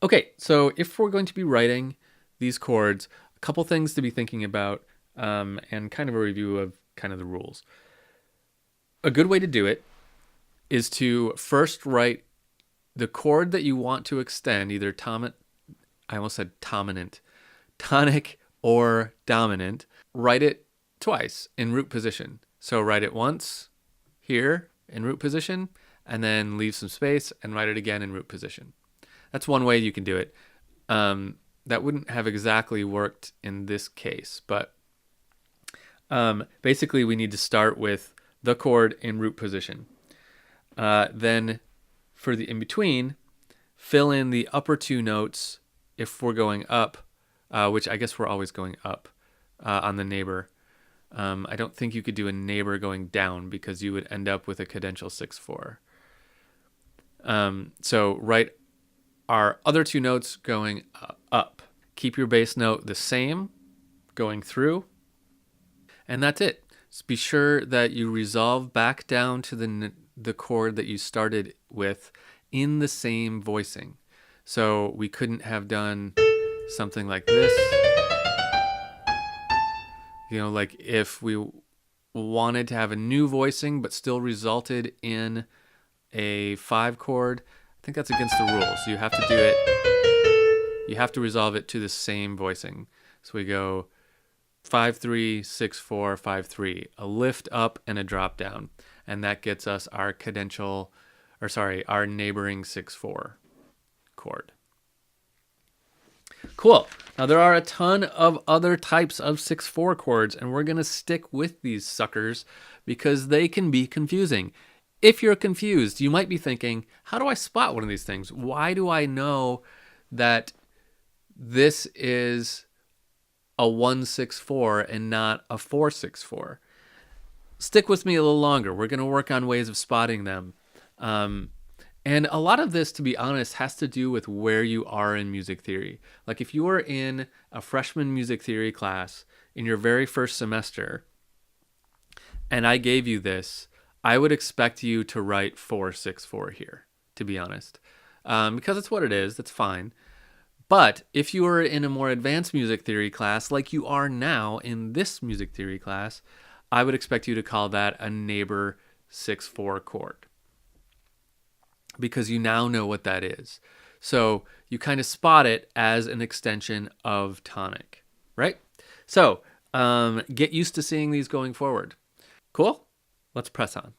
Okay, so if we're going to be writing these chords, a couple things to be thinking about, and kind of a review of kind of the rules. A good way to do it is to first write the chord that you want to extend, either I almost said dominant, tonic or dominant. Write it twice in root position. So write it once here in root position, and then leave some space and write it again in root position. That's one way you can do it. That wouldn't have exactly worked in this case, but basically we need to start with the chord in root position. Then for the in-between, fill in the upper two notes if we're going up, which I guess we're always going up on the neighbor. I don't think you could do a neighbor going down because you would end up with a cadential 6/4. So write our other two notes going up. Keep your bass note the same going through, and that's it. Just be sure that you resolve back down to the chord that you started with in the same voicing. So we couldn't have done something like this. You know, like if we wanted to have a new voicing but still resulted in a 5 chord, I think that's against the rules. You have to do it, you have to resolve it to the same voicing. So we go 5-3, 6-4, 5-3, a lift up and a drop down. And that gets us our our neighboring 6/4 chord. Cool. Now there are a ton of other types of 6/4 chords, and we're going to stick with these suckers because they can be confusing. If you're confused, you might be thinking, how do I spot one of these things? Why do I know that this is a 1/6/4 and not a 4/6/4? Stick with me a little longer. We're going to work on ways of spotting them. And a lot of this, to be honest, has to do with where you are in music theory. Like if you were in a freshman music theory class in your very first semester, and I gave you this, I would expect you to write 4/6/4 here, to be honest. Because it's what it is, that's fine. But if you were in a more advanced music theory class, like you are now in this music theory class, I would expect you to call that a neighbor 6/4 chord, because you now know what that is. So you kind of spot it as an extension of tonic, right? So get used to seeing these going forward. Cool? Let's press on.